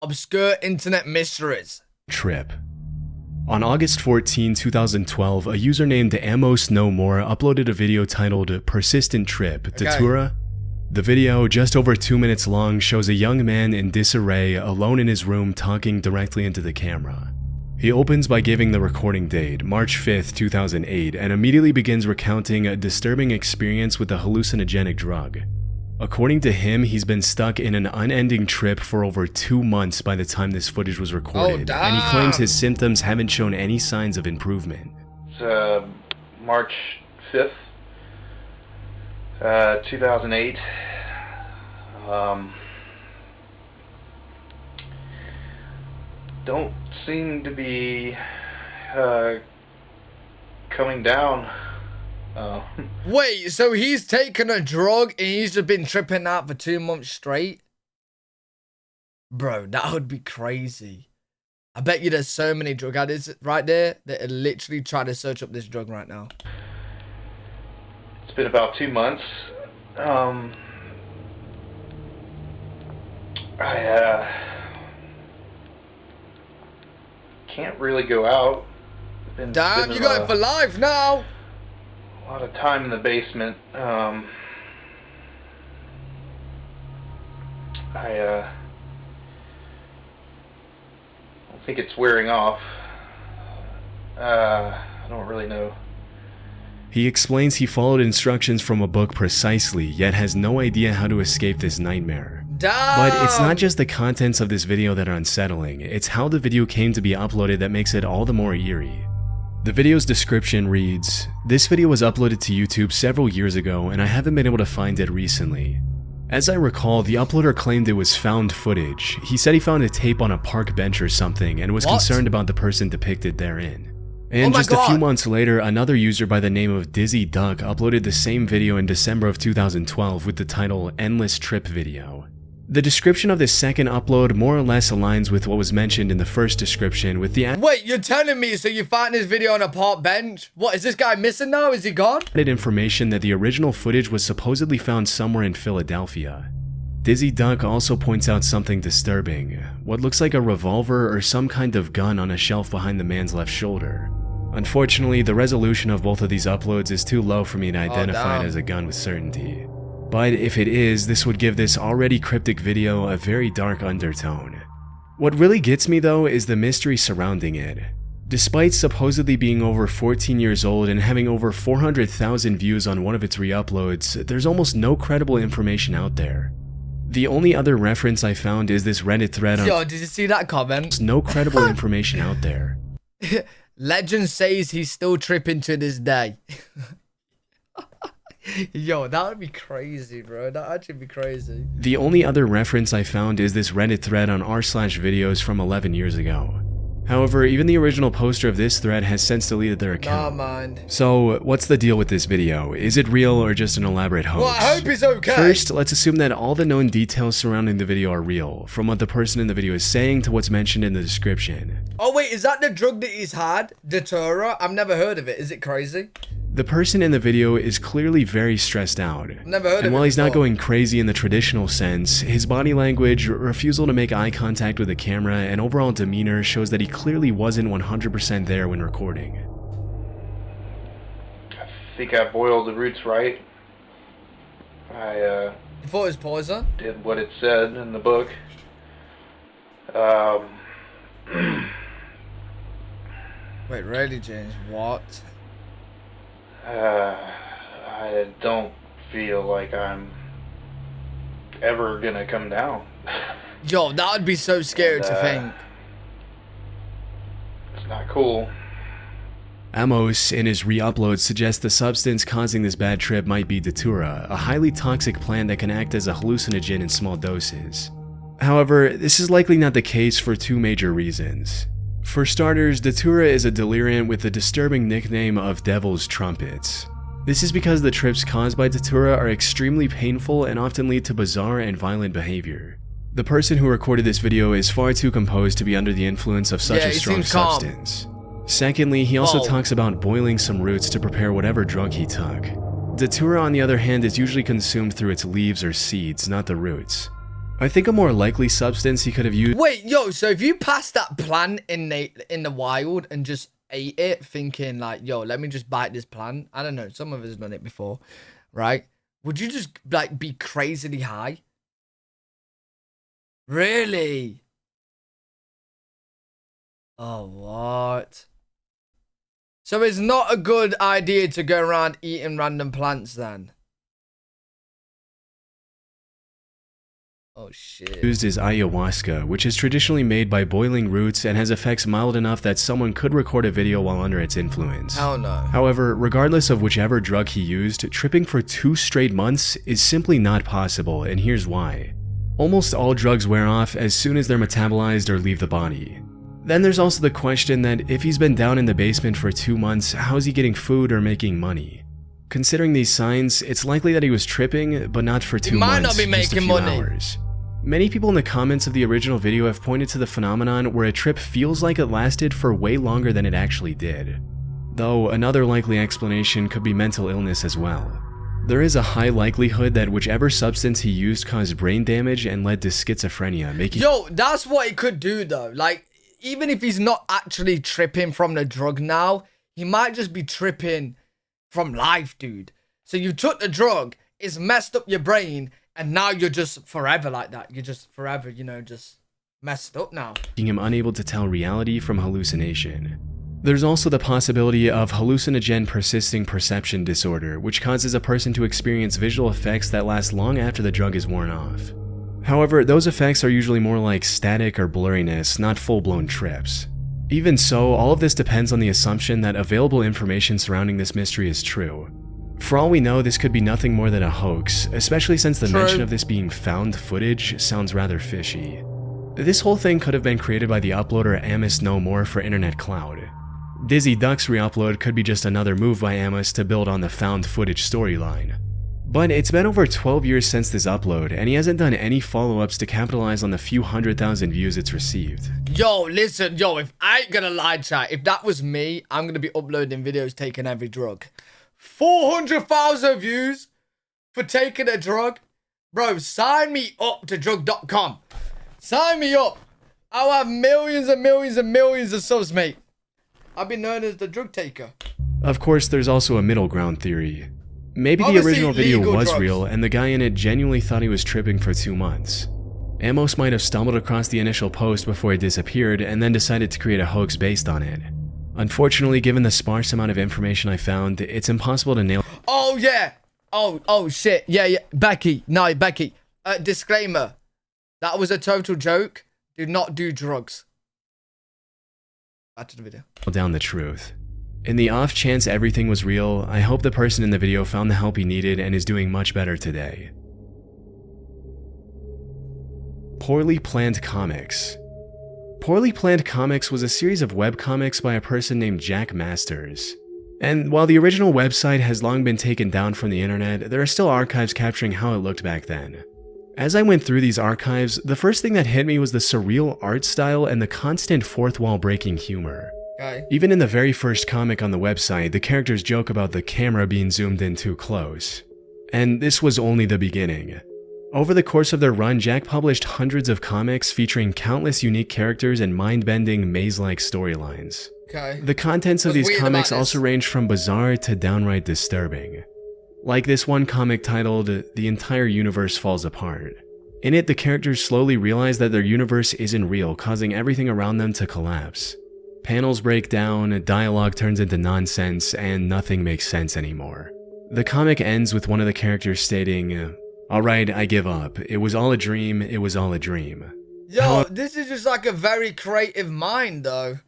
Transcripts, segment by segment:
Obscure internet mysteries. Trip. On August 14, 2012, a user named Amos No More uploaded a video titled Persistent Trip, Datura. The video, just over 2 minutes long, shows a young man in disarray alone in his room talking directly into the camera. He opens by giving the recording date, March 5th, 2008, and immediately begins recounting a disturbing experience with a hallucinogenic drug. According to him, he's been stuck in an unending trip for over 2 months by the time this footage was recorded, and he claims his symptoms haven't shown any signs of improvement. It's March 5th, 2008. Don't seem to be coming down. Wait, so he's taken a drug and he's just been tripping out for 2 months straight? Bro, that would be crazy. I bet you there's so many drug addicts right there that are literally trying to search up this drug right now. It's been about 2 months. I can't really go out. Damn, you got it for life now. A lot of time in the basement. I don't think it's wearing off. I don't really know. He explains he followed instructions from a book precisely, yet has no idea how to escape this nightmare. Damn. But it's not just the contents of this video that are unsettling, it's how the video came to be uploaded that makes it all the more eerie. The video's description reads, "This video was uploaded to YouTube several years ago and I haven't been able to find it recently. As I recall, the uploader claimed it was found footage. He said he found a tape on a park bench or something and was concerned about the person depicted therein." And just a few months later, another user by the name of Dizzy Duck uploaded the same video in December of 2012 with the title Endless Trip Video. The description of this second upload more or less aligns with what was mentioned in the first description with the Wait, you're telling me so you found this video on a park bench? What, is this guy missing now? Is he gone? added information that the original footage was supposedly found somewhere in Philadelphia. Dizzy Duck also points out something disturbing, what looks like a revolver or some kind of gun on a shelf behind the man's left shoulder. Unfortunately, the resolution of both of these uploads is too low for me to identify it as a gun with certainty. But if it is, this would give this already cryptic video a very dark undertone. What really gets me though is the mystery surrounding it. Despite supposedly being over 14 years old and having over 400,000 views on one of its re-uploads, there's almost no credible information out there. The only other reference I found is this Reddit thread on— Yo, did you see that comment? No credible information out there. Legend says he's still tripping to this day. Yo, that would be crazy, bro. That would actually be crazy. The only other reference I found is this Reddit thread on r/videos from 11 years ago. However, even the original poster of this thread has since deleted their account. Nah, man. So, what's the deal with this video? Is it real or just an elaborate hoax? Well, I hope it's okay. First, let's assume that all the known details surrounding the video are real, from what the person in the video is saying to what's mentioned in the description. Oh wait, is that the drug that he's had? Datura? I've never heard of it. Is it crazy? The person in the video is clearly very stressed out. Never heard of it. And while he's not before. going crazy in the traditional sense, his body language, refusal to make eye contact with the camera, and overall demeanor shows that he clearly wasn't 100% there when recording. I think I boiled the roots right. You thought it was poison? Did what it said in the book. Wait, really, James? What? I don't feel like I'm ever gonna come down. Yo, that would be so scary to think. It's not cool. Amos, in his re-upload, suggests the substance causing this bad trip might be Datura, a highly toxic plant that can act as a hallucinogen in small doses. However, this is likely not the case for two major reasons. For starters, Datura is a deliriant with the disturbing nickname of Devil's Trumpets. This is because the trips caused by Datura are extremely painful and often lead to bizarre and violent behavior. The person who recorded this video is far too composed to be under the influence of such a strong substance. Secondly, he also talks about boiling some roots to prepare whatever drug he took. Datura, on the other hand, is usually consumed through its leaves or seeds, not the roots. I think a more likely substance he could have used. Wait, yo, so if you passed that plant in the wild and just ate it, thinking like, yo, let me just bite this plant. I don't know, some of us done it before, right? Would you just like be crazily high? Really? Oh, what? So it's not a good idea to go around eating random plants then? Oh shit. Used is ayahuasca, which is traditionally made by boiling roots and has effects mild enough that someone could record a video while under its influence. Hell no. However, regardless of whichever drug he used, tripping for 2 straight months is simply not possible, and here's why. Almost all drugs wear off as soon as they're metabolized or leave the body. Then there's also the question that if he's been down in the basement for 2 months, how is he getting food or making money? Considering these signs, it's likely that he was tripping, but not for 2 months, might not be just a making few money. hours. Many people in the comments of the original video have pointed to the phenomenon where a trip feels like it lasted for way longer than it actually did. Though another likely explanation could be mental illness as well. There is a high likelihood that whichever substance he used caused brain damage and led to schizophrenia, making— Yo, that's what it could do though. Like, even if he's not actually tripping from the drug now, he might just be tripping from life, dude. So you took the drug, it's messed up your brain, and now you're just forever like that. You're just forever, you know, just messed up now. making him unable to tell reality from hallucination. There's also the possibility of hallucinogen persisting perception disorder, which causes a person to experience visual effects that last long after the drug is worn off. However, those effects are usually more like static or blurriness, not full-blown trips. Even so, all of this depends on the assumption that available information surrounding this mystery is true. For all we know, this could be nothing more than a hoax, especially since the mention of this being found footage sounds rather fishy. This whole thing could have been created by the uploader Amos No More for Internet Cloud. Dizzy Duck's re-upload could be just another move by Amos to build on the found footage storyline. But it's been over 12 years since this upload, and he hasn't done any follow-ups to capitalize on the few 100,000 views it's received. Yo, listen, yo, if I ain't gonna lie, chat, if that was me, I'm gonna be uploading videos taking every drug. 400,000 views for taking a drug? Bro, sign me up to drug.com. Sign me up. I'll have millions and millions and millions of subs, mate. I've been known as the drug taker. Of course, there's also a middle ground theory. Maybe the Obviously, original video legal was drugs. real, and the guy in it genuinely thought he was tripping for 2 months. Amos might have stumbled across the initial post before it disappeared, and then decided to create a hoax based on it. Unfortunately, given the sparse amount of information I found, it's impossible to nail— Oh, yeah. Oh, shit. Yeah. Becky. No, Becky. Disclaimer. That was a total joke. Do not do drugs. Back to the video. down the truth. In the off chance everything was real, I hope the person in the video found the help he needed and is doing much better today. Poorly Planned Comics. Poorly Planned Comics was a series of webcomics by a person named Jack Masters. And while the original website has long been taken down from the internet, there are still archives capturing how it looked back then. As I went through these archives, the first thing that hit me was the surreal art style and the constant fourth wall breaking humor. Okay. Even in the very first comic on the website, the characters joke about the camera being zoomed in too close. And this was only the beginning. Over the course of their run, Jack published hundreds of comics featuring countless unique characters and mind-bending, maze-like storylines. Okay. The contents of What's these weird comics about also this? range from bizarre to downright disturbing. Like this one comic titled, "The Entire Universe Falls Apart." In it, the characters slowly realize that their universe isn't real, causing everything around them to collapse. Panels break down, dialogue turns into nonsense, and nothing makes sense anymore. The comic ends with one of the characters stating, "Alright, I give up. It was all a dream, it was all a dream." Yo, this is just like a very creative mind, though.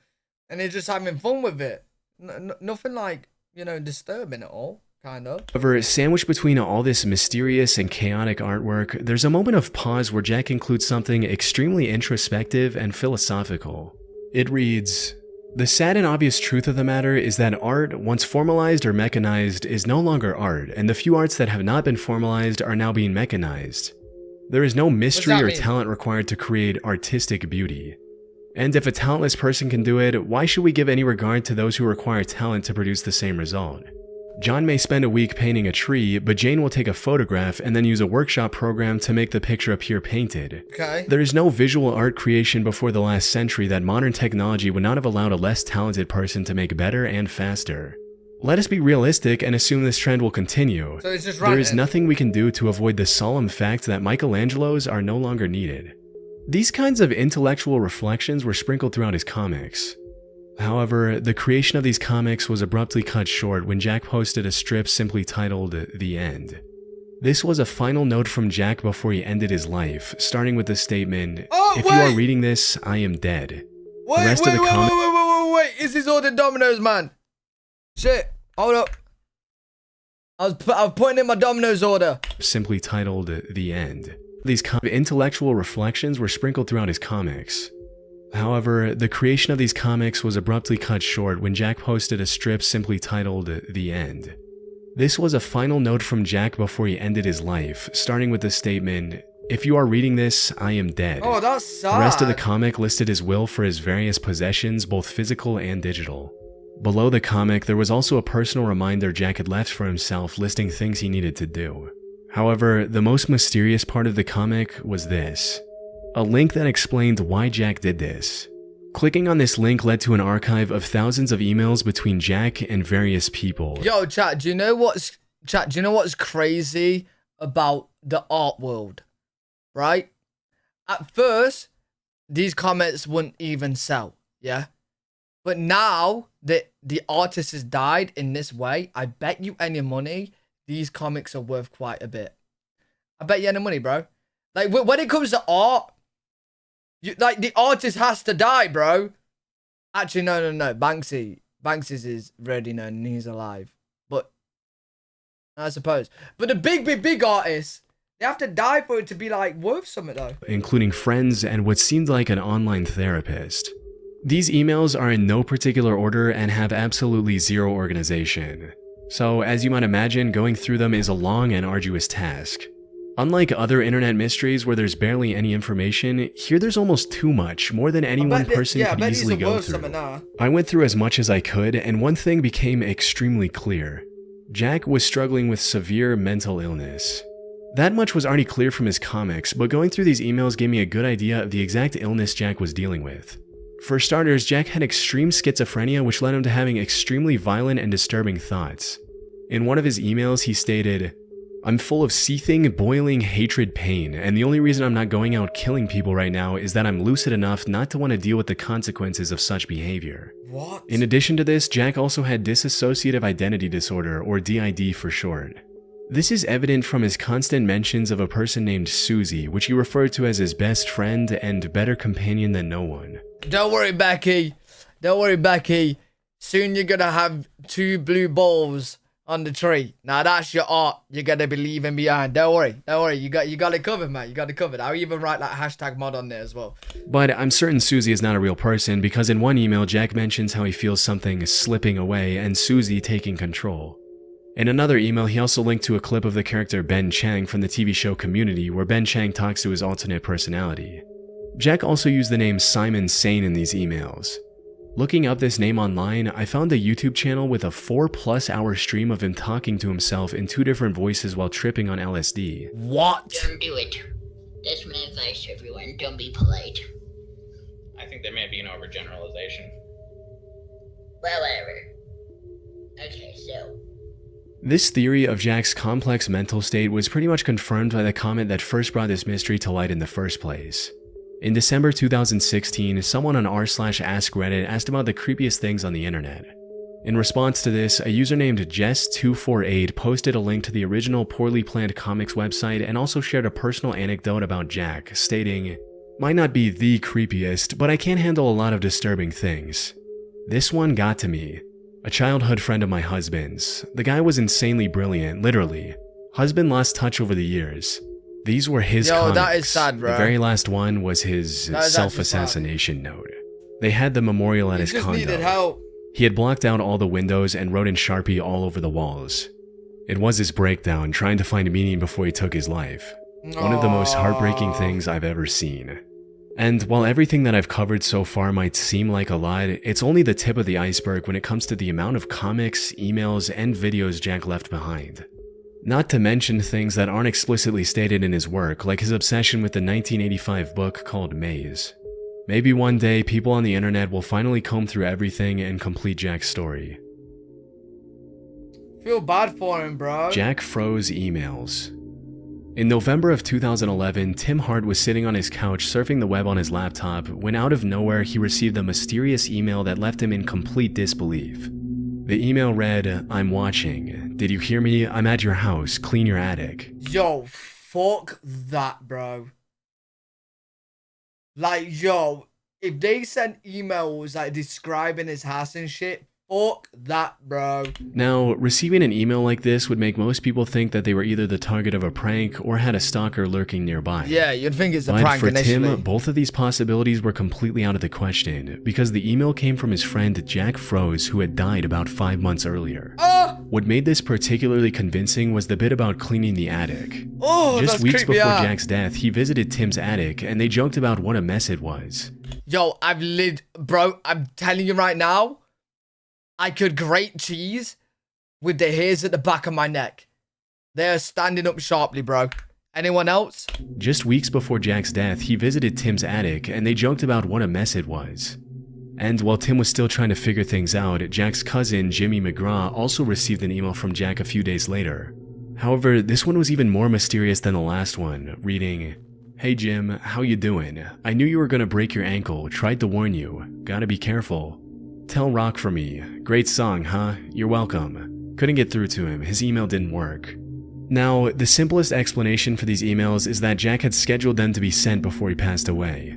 And they're just having fun with it. Nothing like, you know, disturbing at all, kind of. However, sandwiched between all this mysterious and chaotic artwork, there's a moment of pause where Jack includes something extremely introspective and philosophical. It reads, "The sad and obvious truth of the matter is that art, once formalized or mechanized, is no longer art, and the few arts that have not been formalized are now being mechanized. There is no mystery that or mean? talent required to create artistic beauty. And if a talentless person can do it, why should we give any regard to those who require talent to produce the same result?" John may spend a week painting a tree, but Jane will take a photograph and then use a workshop program to make the picture appear painted. Okay. There is no visual art creation before the last century that modern technology would not have allowed a less talented person to make better and faster. Let us be realistic and assume this trend will continue. So it's just there is nothing we can do to avoid the solemn fact that Michelangelos are no longer needed. These kinds of intellectual reflections were sprinkled throughout his comics. However, the creation of these comics was abruptly cut short when Jack posted a strip simply titled The End. This was a final note from Jack before he ended his life, starting with the statement, "If you are reading this, I am dead." Wait, is this ordered Domino's, man? Shit, hold up. I was putting in my Domino's order. Simply titled The End. These intellectual reflections were sprinkled throughout his comics. However, the creation of these comics was abruptly cut short when Jack posted a strip simply titled The End. This was a final note from Jack before he ended his life, starting with the statement, "If you are reading this, I am dead." Oh, that's sad. The rest of the comic listed his will for his various possessions, both physical and digital. Below the comic, there was also a personal reminder Jack had left for himself listing things he needed to do. However, the most mysterious part of the comic was this. A link that explained why Jack did this. Clicking on this link led to an archive of thousands of emails between Jack and various people. Yo, chat, do you know what's crazy about the art world? Right? At first, these comics wouldn't even sell, yeah? But now that the artist has died in this way, I bet you any money, these comics are worth quite a bit. I bet you any money, bro. Like, when it comes to art, like, the artist has to die, bro. Actually, no. Banksy's is already known and he's alive. But, I suppose. But the big artists, they have to die for it to be, like, worth something, though. Including friends and what seemed like an online therapist. These emails are in no particular order and have absolutely zero organization. So, as you might imagine, going through them is a long and arduous task. Unlike other internet mysteries where there's barely any information, here there's almost too much, more than any one person could easily go through. I went through as much as I could, and one thing became extremely clear. Jack was struggling with severe mental illness. That much was already clear from his comics, but going through these emails gave me a good idea of the exact illness Jack was dealing with. For starters, Jack had extreme schizophrenia, which led him to having extremely violent and disturbing thoughts. In one of his emails, he stated, "I'm full of seething, boiling hatred pain, and the only reason I'm not going out killing people right now is that I'm lucid enough not to want to deal with the consequences of such behavior." What? In addition to this, Jack also had dissociative identity disorder, or DID for short. This is evident from his constant mentions of a person named Susie, which he referred to as his best friend and better companion than no one. Don't worry, Becky. Soon you're gonna have 2 blue balls on the tree. Now that's your art you're gonna be leaving behind. Don't worry. You got it covered, man. You got it covered. I'll even write like #mod on there as well. But I'm certain Susie is not a real person because in one email, Jack mentions how he feels something slipping away and Susie taking control. In another email, he also linked to a clip of the character Ben Chang from the TV show Community, where Ben Chang talks to his alternate personality. Jack also used the name Simon Sane in these emails. Looking up this name online, I found a YouTube channel with a 4+ hour stream of him talking to himself in 2 different voices while tripping on LSD. What? Don't do it. That's my advice to everyone. Don't be polite. I think that may be an overgeneralization. Well, whatever. Okay, so... This theory of Jack's complex mental state was pretty much confirmed by the comment that first brought this mystery to light in the first place. In December 2016, someone on r/Ask Reddit asked about the creepiest things on the internet. In response to this, a user named Jess248 posted a link to the original Poorly Planned Comics website and also shared a personal anecdote about Jack, stating, "Might not be the creepiest, but I can't handle a lot of disturbing things. This one got to me. A childhood friend of my husband's. The guy was insanely brilliant, literally. Husband lost touch over the years. These were his comics. That is sad, bro. The very last one was his self-assassination note. They had the memorial at his condo. Needed help. He had blocked out all the windows and wrote in Sharpie all over the walls. It was his breakdown, trying to find meaning before he took his life. One of the most heartbreaking things I've ever seen. And while everything that I've covered so far might seem like a lot, it's only the tip of the iceberg when it comes to the amount of comics, emails, and videos Jack left behind. Not to mention things that aren't explicitly stated in his work, like his obsession with the 1985 book called Maze. Maybe one day, people on the internet will finally comb through everything and complete Jack's story. Feel bad for him, bro. Jack froze emails. In November of 2011, Tim Hart was sitting on his couch surfing the web on his laptop when out of nowhere he received a mysterious email that left him in complete disbelief. The email read, "I'm watching. Did you hear me? I'm at your house. Clean your attic." Yo, fuck that, bro. Like, yo, if they send emails like describing his house and shit, fuck that, bro. Now, receiving an email like this would make most people think that they were either the target of a prank or had a stalker lurking nearby. Yeah, you'd think it's a But prank for initially. Tim, both of these possibilities were completely out of the question because the email came from his friend Jack Froze, who had died about 5 months earlier. What made this particularly convincing was the bit about cleaning the attic. Oh, Just that's weeks creepy, before yeah. Jack's death, he visited Tim's attic and they joked about what a mess it was. Yo, bro, I'm telling you right now, I could grate cheese with the hairs at the back of my neck. They're standing up sharply, bro. Anyone else? Just weeks before Jack's death, he visited Tim's attic and they joked about what a mess it was. And while Tim was still trying to figure things out, Jack's cousin, Jimmy McGraw, also received an email from Jack a few days later. However, this one was even more mysterious than the last one, reading, "Hey Jim, how you doing? I knew you were gonna break your ankle, tried to warn you. Gotta be careful. Tell Rock for me. Great song, huh? You're welcome." Couldn't get through to him, his email didn't work. Now, the simplest explanation for these emails is that Jack had scheduled them to be sent before he passed away.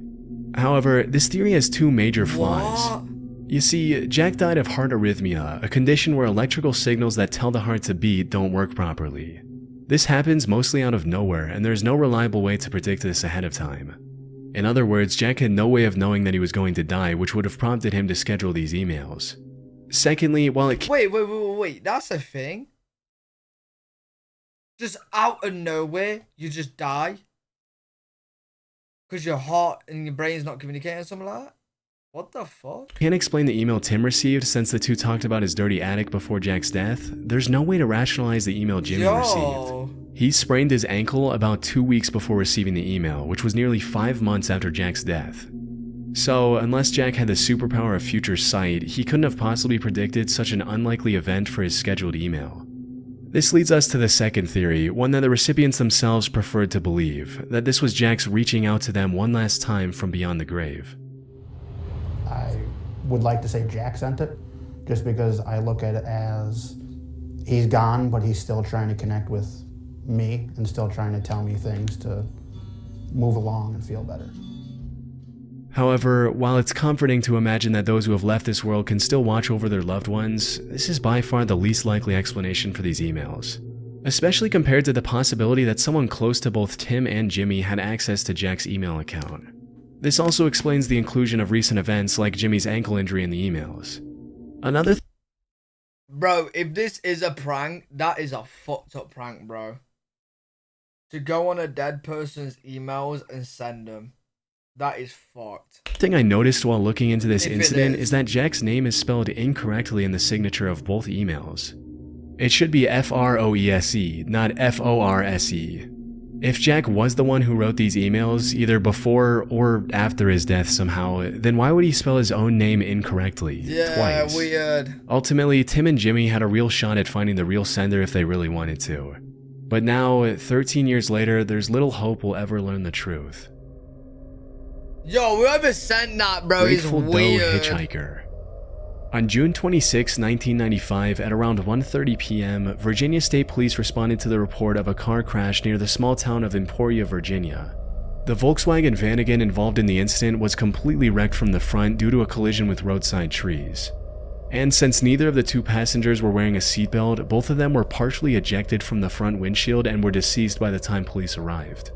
However, this theory has two major flaws. What? You see, Jack died of heart arrhythmia, a condition where electrical signals that tell the heart to beat don't work properly. This happens mostly out of nowhere, and there's no reliable way to predict this ahead of time. In other words, Jack had no way of knowing that he was going to die, which would have prompted him to schedule these emails. Secondly, while it Wait, that's a thing? Just out of nowhere, you just die? Because your heart and your brain's not communicating or something like that? What the fuck? can't explain the email Tim received since the two talked about his dirty attic before Jack's death, there's no way to rationalize the email Jimmy received. He sprained his ankle about 2 weeks before receiving the email, which was nearly 5 months after Jack's death. So, unless Jack had the superpower of future sight, he couldn't have possibly predicted such an unlikely event for his scheduled email. This leads us to the second theory, one that the recipients themselves preferred to believe, that this was Jack's reaching out to them one last time from beyond the grave. I would like to say Jack sent it, just because I look at it as he's gone, but he's still trying to connect with me and still trying to tell me things to move along and feel better. However, while it's comforting to imagine that those who have left this world can still watch over their loved ones, this is by far the least likely explanation for these emails. Especially compared to the possibility that someone close to both Tim and Jimmy had access to Jack's email account. This also explains the inclusion of recent events like Jimmy's ankle injury in the emails. Another Bro, if this is a prank, that is a fucked up prank, bro. To go on a dead person's emails and send them. That is fucked. thing I noticed while looking into this If it incident is. is that Jack's name is spelled incorrectly in the signature of both emails. It should be F-R-O-E-S-E, not F-O-R-S-E. If Jack was the one who wrote these emails, either before or after his death somehow, then why would he spell his own name incorrectly, Yeah, twice? weird. Ultimately, Tim and Jimmy had a real shot at finding the real sender if they really wanted to. But now, 13 years later, there's little hope we'll ever learn the truth. Yo, whoever sent that, bro, Grateful is Doe weird. Hitchhiker. On June 26, 1995, at around 1:30 p.m., Virginia State Police responded to the report of a car crash near the small town of Emporia, Virginia. The Volkswagen Vanagon involved in the incident was completely wrecked from the front due to a collision with roadside trees. And since neither of the two passengers were wearing a seatbelt, both of them were partially ejected from the front windshield and were deceased by the time police arrived.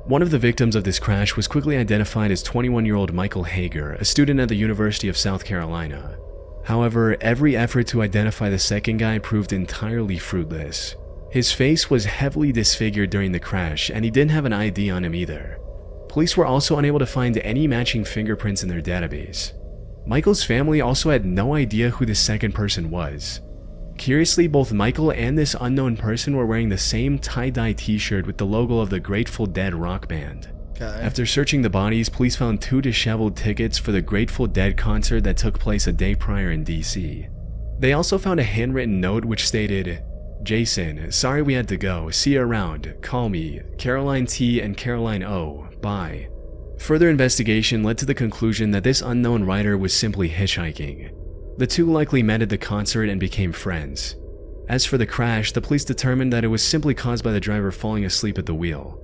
One of the victims of this crash was quickly identified as 21-year-old Michael Hager, a student at the University of South Carolina. However, every effort to identify the second guy proved entirely fruitless. His face was heavily disfigured during the crash, and he didn't have an ID on him either. Police were also unable to find any matching fingerprints in their database. Michael's family also had no idea who the second person was. Curiously, both Michael and this unknown person were wearing the same tie-dye t-shirt with the logo of the Grateful Dead rock band. Okay. After searching the bodies, police found 2 disheveled tickets for the Grateful Dead concert that took place a day prior in DC. They also found a handwritten note which stated, "Jason, sorry we had to go. See you around. Call me. Caroline T and Caroline O. Bye." Further investigation led to the conclusion that this unknown rider was simply hitchhiking. The two likely met at the concert and became friends. As for the crash, the police determined that it was simply caused by the driver falling asleep at the wheel.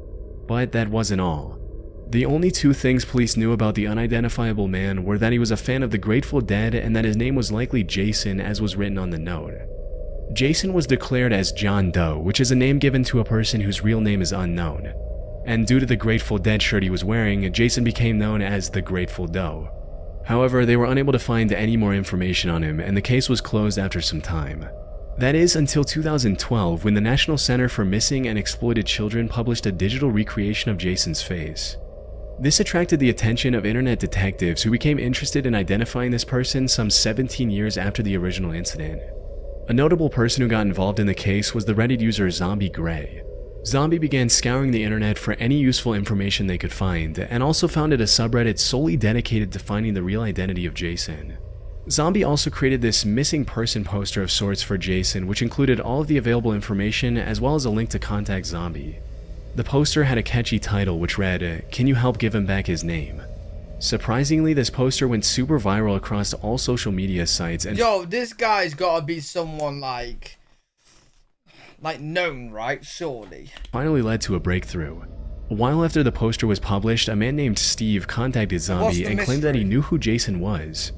But that wasn't all. The only 2 things police knew about the unidentifiable man were that he was a fan of the Grateful Dead and that his name was likely Jason, as was written on the note. Jason was declared as John Doe, which is a name given to a person whose real name is unknown. And due to the Grateful Dead shirt he was wearing, Jason became known as the Grateful Doe. However, they were unable to find any more information on him, and the case was closed after some time. That is, until 2012, when the National Center for Missing and Exploited Children published a digital recreation of Jason's face. This attracted the attention of internet detectives who became interested in identifying this person some 17 years after the original incident. A notable person who got involved in the case was the Reddit user Zombie Gray. Zombie began scouring the internet for any useful information they could find, and also founded a subreddit solely dedicated to finding the real identity of Jason. Zombie also created this missing person poster of sorts for Jason, which included all of the available information as well as a link to contact Zombie. The poster had a catchy title which read, "Can you help give him back his name?" Surprisingly, this poster went super viral across all social media sites and— Yo, this guy's gotta be someone like known, right? Surely. Finally led to a breakthrough. A while after the poster was published, a man named Steve contacted Zombie and claimed that he knew who Jason was.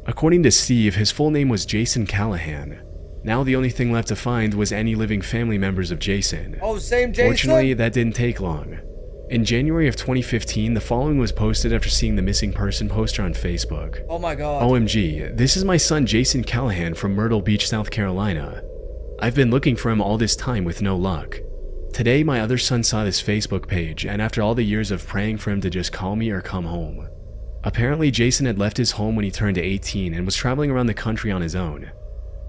According to Steve, his full name was Jason Callahan. Now the only thing left to find was any living family members of Jason. Oh, same Jason? Fortunately, that didn't take long. In January of 2015, the following was posted after seeing the missing person poster on Facebook. Oh my god. OMG, this is my son Jason Callahan from Myrtle Beach, South Carolina. I've been looking for him all this time with no luck. Today, my other son saw this Facebook page, and after all the years of praying for him to just call me or come home. Apparently, Jason had left his home when he turned 18 and was traveling around the country on his own.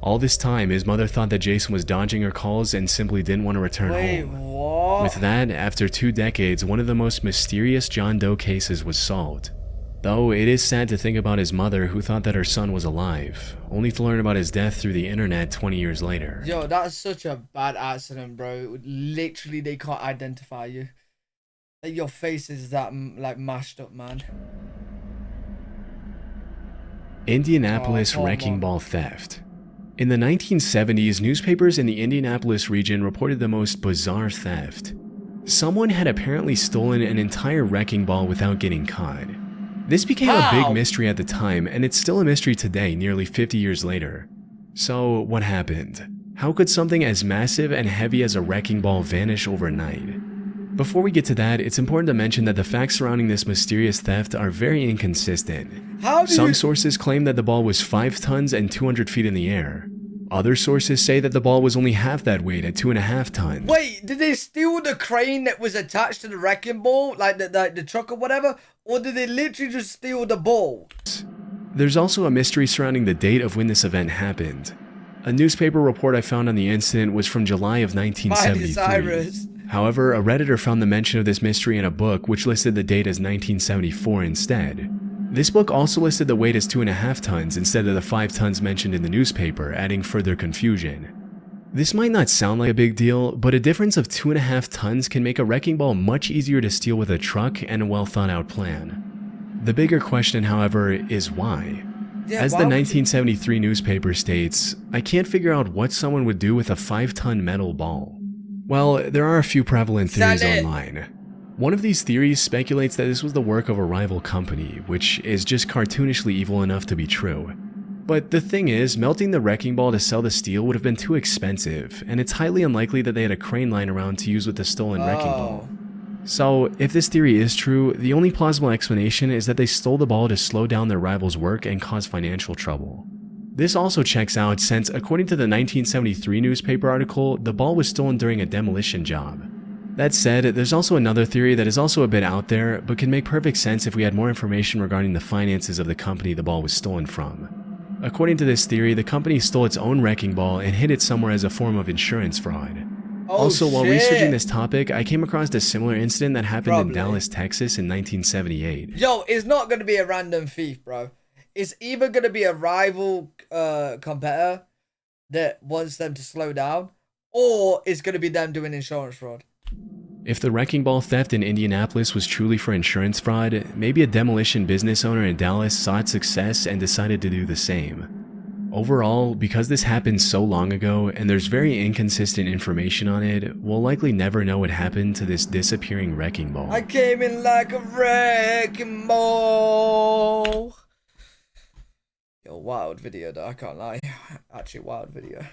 All this time, his mother thought that Jason was dodging her calls and simply didn't want to return home. What? With that, after 2 decades, one of the most mysterious John Doe cases was solved. Though it is sad to think about his mother who thought that her son was alive, only to learn about his death through the internet 20 years later. Yo, that's such a bad accident, bro. Literally, they can't identify you. Like, your face is that, mashed up, man. Indianapolis wrecking ball theft. In the 1970s, newspapers in the Indianapolis region reported the most bizarre theft. Someone had apparently stolen an entire wrecking ball without getting caught. This became a big mystery at the time, and it's still a mystery today, nearly 50 years later. So, what happened? How could something as massive and heavy as a wrecking ball vanish overnight? Before we get to that, it's important to mention that the facts surrounding this mysterious theft are very inconsistent. Some sources claim that the ball was 5 tons and 200 feet in the air. Other sources say that the ball was only half that weight at 2.5 tons. Wait, did they steal the crane that was attached to the wrecking ball? Like the truck or whatever? Or did they literally just steal the ball? There's also a mystery surrounding the date of when this event happened. A newspaper report I found on the incident was from July of 1973. However, a Redditor found the mention of this mystery in a book which listed the date as 1974 instead. This book also listed the weight as 2.5 tons instead of the 5 tons mentioned in the newspaper, adding further confusion. This might not sound like a big deal, but a difference of 2.5 tons can make a wrecking ball much easier to steal with a truck and a well thought out plan. The bigger question, however, is why? As the 1973 newspaper states, I can't figure out what someone would do with a 5-ton metal ball. Well, there are a few prevalent theories online. One of these theories speculates that this was the work of a rival company, which is just cartoonishly evil enough to be true. But the thing is, melting the wrecking ball to sell the steel would have been too expensive, and it's highly unlikely that they had a crane lying around to use with the stolen wrecking ball. So, if this theory is true, the only plausible explanation is that they stole the ball to slow down their rival's work and cause financial trouble. This also checks out since, according to the 1973 newspaper article, the ball was stolen during a demolition job. That said, there's also another theory that is also a bit out there, but can make perfect sense if we had more information regarding the finances of the company the ball was stolen from. According to this theory, the company stole its own wrecking ball and hid it somewhere as a form of insurance fraud. Oh, Also, while shit. researching this topic, I came across a similar incident that happened Probably. in Dallas, Texas in 1978. Yo, it's not going to be a random thief, bro. It's either going to be a rival competitor that wants them to slow down, or it's going to be them doing insurance fraud. If the wrecking ball theft in Indianapolis was truly for insurance fraud, maybe a demolition business owner in Dallas saw its success and decided to do the same. Overall, because this happened so long ago and there's very inconsistent information on it, we'll likely never know what happened to this disappearing wrecking ball. I came in like a wrecking ball. Yo, wild video though, I can't lie. Actually, wild video.